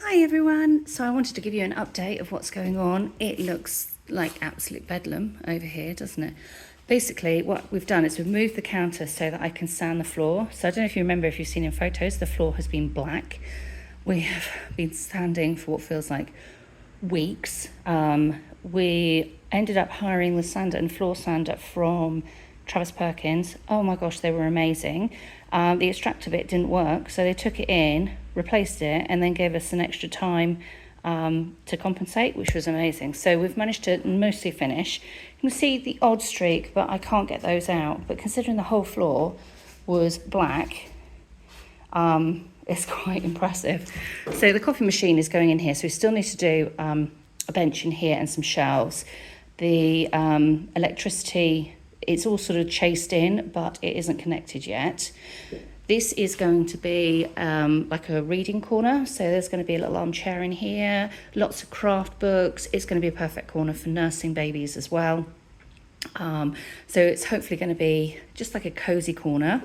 Hi everyone, so I wanted to give you an update of what's going on. It looks like absolute bedlam over here, doesn't it? Basically what we've done is we've moved the counter so that I can sand the floor. So I don't know if you remember, if you've seen in photos, the floor has been black. We have been sanding for what feels like weeks. We ended up hiring the sander and floor sander from Travis Perkins. Oh my gosh, they were amazing. The extractor bit didn't work, so they took it in, replaced it, and then gave us an extra time to compensate, which was amazing. So we've managed to mostly finish. You can see the odd streak, but I can't get those out. But considering the whole floor was black, it's quite impressive. So the coffee machine is going in here, so we still need to do a bench in here and some shelves. The electricity, it's all sort of chased in, but it isn't connected yet. This is going to be like a reading corner. So there's going to be a little armchair in here, lots of craft books. It's going to be a perfect corner for nursing babies as well. So it's hopefully going to be just like a cozy corner.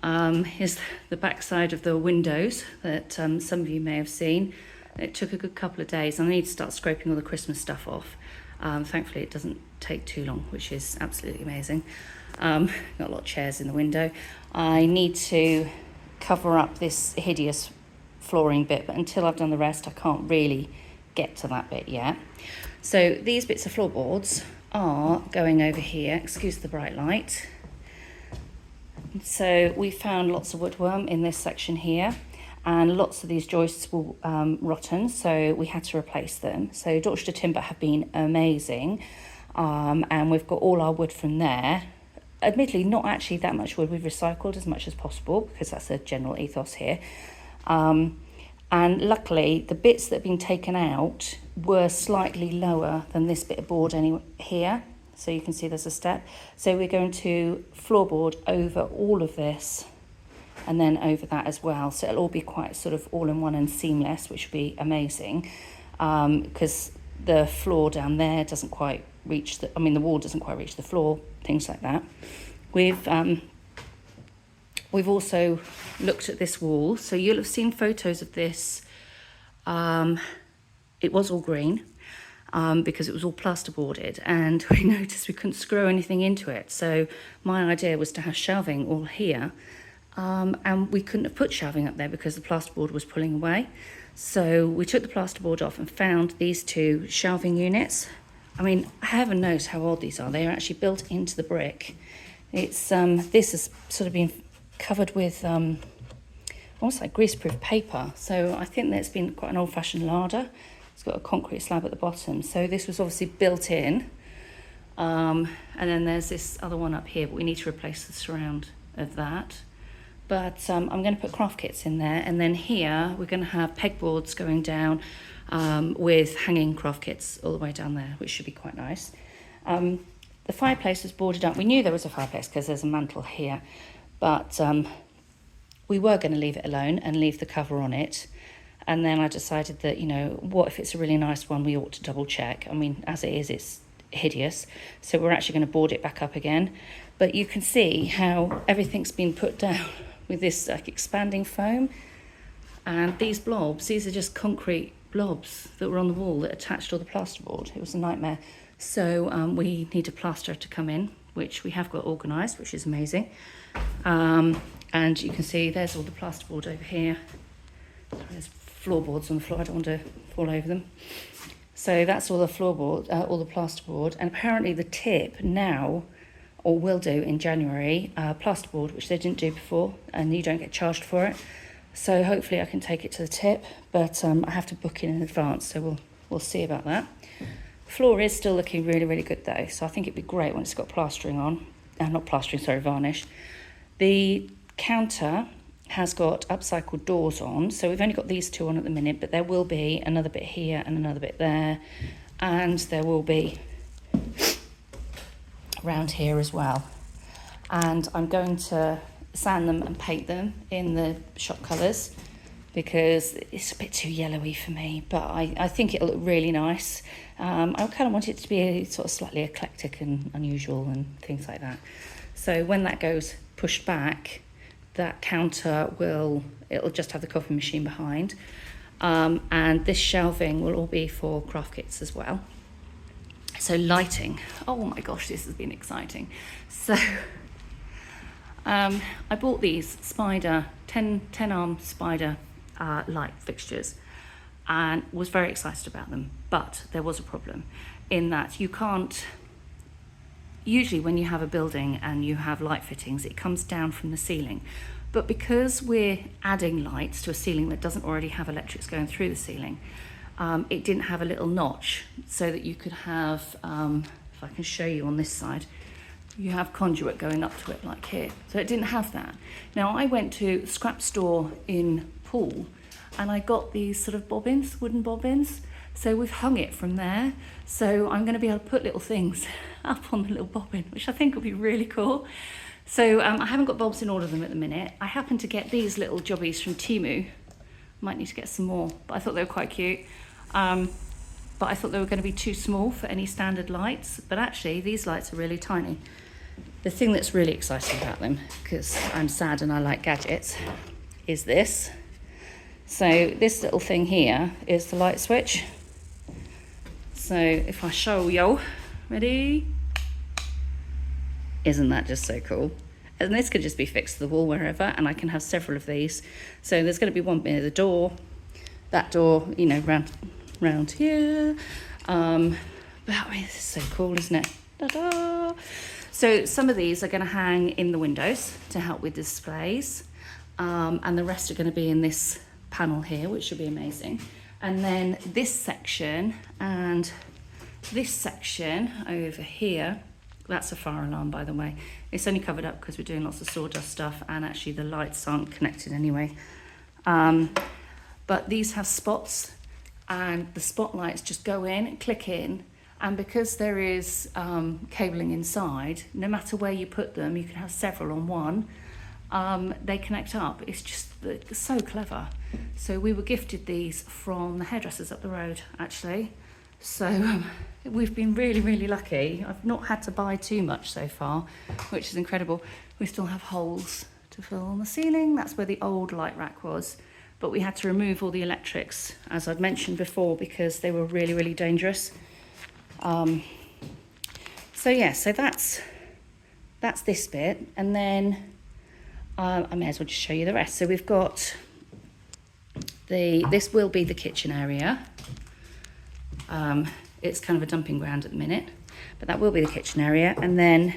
Here's the back side of the windows that some of you may have seen. It took a good couple of days. I need to start scraping all the Christmas stuff off. Thankfully it doesn't take too long, which is absolutely amazing. Got a lot of chairs in the window. I need to cover up this hideous flooring bit, but until I've done the rest I can't really get to that bit yet. So these bits of floorboards are going over here. Excuse the bright light. So we found lots of woodworm in this section here, and lots of these joists were rotten, so we had to replace them. So Dorchester Timber have been amazing, and we've got all our wood from there. Admittedly, not actually that much wood. We've recycled as much as possible because that's a general ethos here. And luckily, the bits that have been taken out were slightly lower than this bit of board here. So you can see there's a step. So we're going to floorboard over all of this and then over that as well. So it'll all be quite sort of all-in-one and seamless, which will be amazing, because the floor down there doesn't quite reach the wall doesn't quite reach the floor, things like that. We've also looked at this wall. So you'll have seen photos of this. It was all green, because it was all plasterboarded, and we noticed we couldn't screw anything into it. So my idea was to have shelving all here, and we couldn't have put shelving up there because the plasterboard was pulling away. So we took the plasterboard off and found these two shelving units. I mean, heaven knows how old these are. They are actually built into the brick. It's this has sort of been covered with almost like greaseproof paper. So I think that it's been quite an old-fashioned larder. It's got a concrete slab at the bottom. So this was obviously built in. And then there's this other one up here, but we need to replace the surround of that. But I'm going to put craft kits in there, and then here we're going to have pegboards going down with hanging craft kits all the way down there, which should be quite nice. The fireplace was boarded up. We knew there was a fireplace because there's a mantle here, but we were going to leave it alone and leave the cover on it. And then I decided that, you know, what if it's a really nice one, we ought to double check. I mean, as it is, it's hideous. So we're actually going to board it back up again. But you can see how everything's been put down with this like expanding foam. And these blobs, these are just concrete blobs that were on the wall that attached all the plasterboard. It was a nightmare. So we need a plasterer to come in, which we have got organised, which is amazing. And you can see there's all the plasterboard over here. There's floorboards on the floor. I don't want to fall over them. So that's all the floorboard, all the plasterboard. And apparently the tip now, or will do in January, plasterboard, which they didn't do before, and you don't get charged for it. So hopefully I can take it to the tip, but I have to book in advance, so we'll see about that. Floor is still looking really, really good though, so I think it'd be great when it's got plastering on. Not plastering, sorry, varnish. The counter has got upcycled doors on, so we've only got these two on at the minute, but there will be another bit here and another bit there, and there will be around here as well. And I'm going to sand them and paint them in the shop colours because it's a bit too yellowy for me, but I think it'll look really nice. I kind of want it to be sort of slightly eclectic and unusual and things like that. So when that goes pushed back, that counter it'll just have the coffee machine behind. And this shelving will all be for craft kits as well. So lighting, oh my gosh, this has been exciting. So I bought these 10 arm spider light fixtures and was very excited about them, but there was a problem in that you can't, usually when you have a building and you have light fittings, it comes down from the ceiling. But because we're adding lights to a ceiling that doesn't already have electrics going through the ceiling, it didn't have a little notch so that you could have, if I can show you on this side, you have conduit going up to it like here. So it didn't have that. Now I went to a scrap store in Poole and I got these sort of bobbins, wooden bobbins. So we've hung it from there. So I'm going to be able to put little things up on the little bobbin, which I think will be really cool. So I haven't got bulbs in all of them at the minute. I happened to get these little jobbies from Temu. Might need to get some more, but I thought they were quite cute. But I thought they were going to be too small for any standard lights. But actually, these lights are really tiny. The thing that's really exciting about them, because I'm sad and I like gadgets, is this. So this little thing here is the light switch. So if I show you, ready? Isn't that just so cool? And this could just be fixed to the wall wherever, and I can have several of these. So there's going to be one near the door, that door, you know, round here. But I mean, this is so cool, isn't it? Ta-da! So some of these are going to hang in the windows to help with displays, and the rest are going to be in this panel here, which should be amazing. And then this section and this section over here, that's a fire alarm, by the way. It's only covered up because we're doing lots of sawdust stuff, and actually the lights aren't connected anyway. But these have spots, and the spotlights just go in, click in, and because there is cabling inside, no matter where you put them, you can have several on one, they connect up. It's just so clever. So we were gifted these from the hairdressers up the road, actually. So we've been really, really lucky. I've not had to buy too much so far, which is incredible. We still have holes to fill on the ceiling. That's where the old light rack was. But we had to remove all the electrics, as I'd mentioned before, because they were really, really dangerous. So yeah, so that's this bit. And then I may as well just show you the rest. So we've got this will be the kitchen area. It's kind of a dumping ground at the minute, but that will be the kitchen area. And then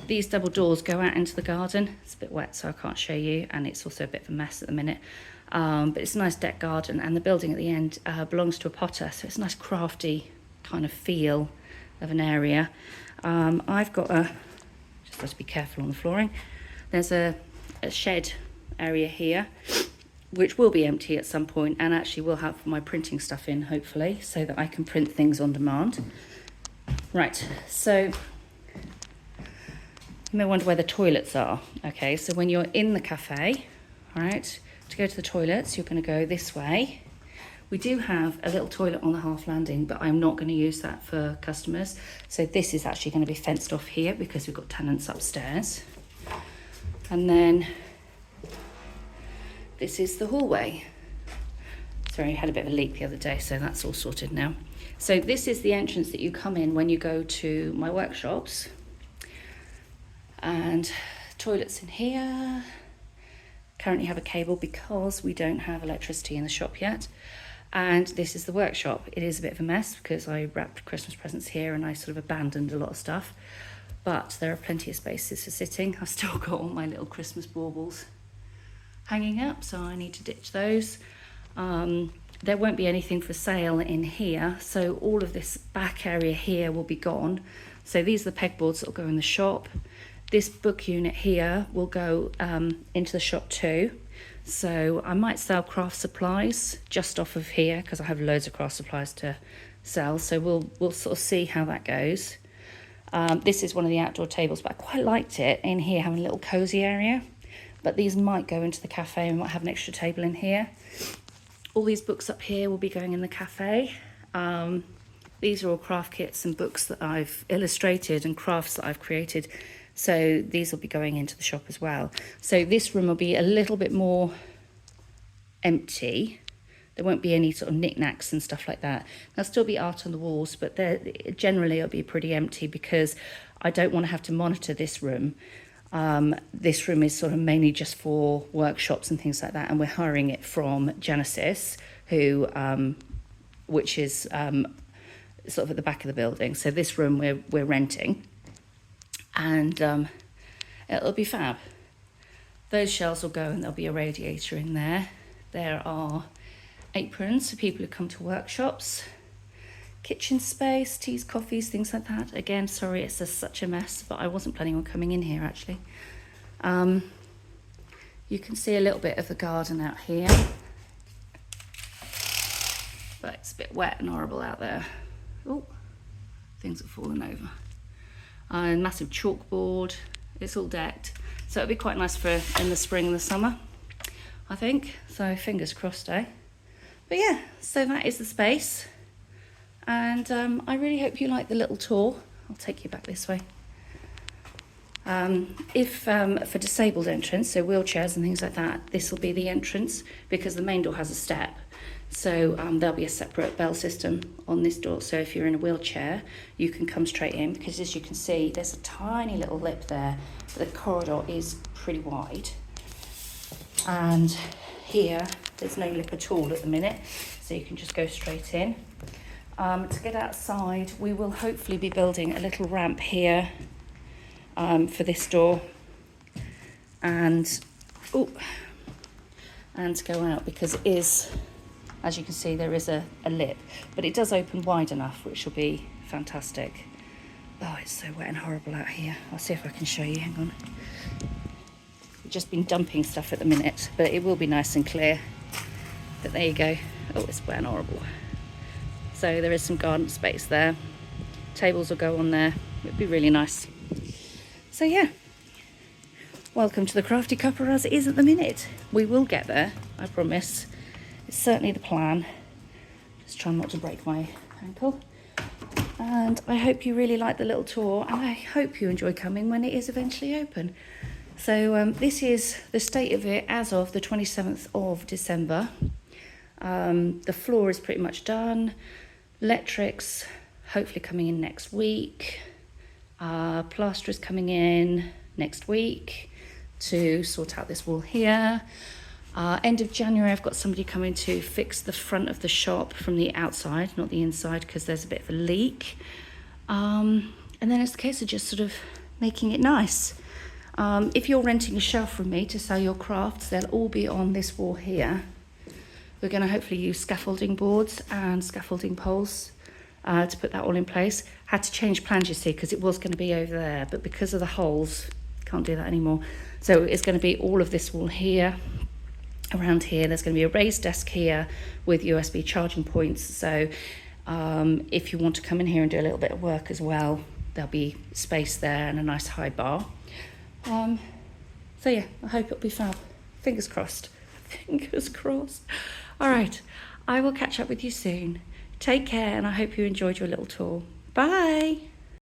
these double doors go out into the garden. It's a bit wet, so I can't show you, and it's also a bit of a mess at the minute. But it's a nice deck garden, and the building at the end belongs to a potter, so it's a nice crafty kind of feel of an area. I've got just have to be careful on the flooring. There's a shed area here, which will be empty at some point, and actually will have my printing stuff in, hopefully, so that I can print things on demand. Right, so you may wonder where the toilets are. Okay, so when you're in the cafe, all right, to go to the toilets, you're going to go this way. We do have a little toilet on the half landing, but I'm not going to use that for customers. So this is actually going to be fenced off here because we've got tenants upstairs. And then this is the hallway. Sorry, I had a bit of a leak the other day, so that's all sorted now. So this is the entrance that you come in when you go to my workshops. And toilets in here. Currently have a cable because we don't have electricity in the shop yet. And this is the workshop. It is a bit of a mess because I wrapped Christmas presents here and I sort of abandoned a lot of stuff. But there are plenty of spaces for sitting. I've still got all my little Christmas baubles hanging up, so I need to ditch those. There won't be anything for sale in here, so all of this back area here will be gone. So these are the pegboards that will go in the shop. This book unit here will go into the shop too. So I might sell craft supplies just off of here because I have loads of craft supplies to sell. So we'll sort of see how that goes. This is one of the outdoor tables, but I quite liked it in here, having a little cozy area. But these might go into the cafe and might have an extra table in here. All these books up here will be going in the cafe. These are all craft kits and books that I've illustrated and crafts that I've created. So these will be going into the shop as well. So this room will be a little bit more empty There won't be any sort of knickknacks and stuff like that. There'll still be art on the walls, but generally it'll be pretty empty because I don't want to have to monitor this room. This room is sort of mainly just for workshops and things like that, and we're hiring it from Genesis, who, which is sort of at the back of the building. So this room we're renting, and it'll be fab. Those shelves will go, and there'll be a radiator in there. There are aprons for people who come to workshops, kitchen space, teas, coffees, things like that. Again, sorry, it's just such a mess, but I wasn't planning on coming in here actually. You can see a little bit of the garden out here, but it's a bit wet and horrible out there. Oh, things have fallen over. And massive chalkboard. It's all decked, so it'll be quite nice for in the spring and the summer, I think. So fingers crossed, eh? But yeah, so that is the space, and I really hope you like the little tour. I'll take you back this way. If for disabled entrance, so wheelchairs and things like that, this will be the entrance because the main door has a step. So there'll be a separate bell system on this door. So if you're in a wheelchair, you can come straight in because, as you can see, there's a tiny little lip there, but the corridor is pretty wide. And here, there's no lip at all at the minute, so you can just go straight in. To get outside, we will hopefully be building a little ramp here for this door, and to go out, because it is, as you can see, there is a lip, but it does open wide enough, which will be fantastic. Oh, it's so wet and horrible out here. I'll see if I can show you, hang on. We've just been dumping stuff at the minute, but it will be nice and clear. But there you go. Oh, it's wet and horrible. So there is some garden space there. Tables will go on there. It'd be really nice. So yeah, welcome to the Crafty Cuppa as it is at the minute. We will get there, I promise. It's certainly the plan. Just trying not to break my ankle. And I hope you really like the little tour, and I hope you enjoy coming when it is eventually open. So this is the state of it as of the 27th of December. The floor is pretty much done. Electrics hopefully coming in next week. Plaster is coming in next week to sort out this wall here. End of January, I've got somebody coming to fix the front of the shop from the outside, not the inside, because there's a bit of a leak. And then it's the case of just sort of making it nice. If you're renting a shelf from me to sell your crafts, they'll all be on this wall here. We're going to hopefully use scaffolding boards and scaffolding poles to put that all in place. Had to change plans, you see, because it was going to be over there, but because of the holes, can't do that anymore. So it's going to be all of this wall here. Around here, there's going to be a raised desk here with USB charging points. So if you want to come in here and do a little bit of work as well, there'll be space there and a nice high bar. So yeah, I hope it'll be fab. Fingers crossed. Fingers crossed. All right, I will catch up with you soon. Take care, and I hope you enjoyed your little tour. Bye.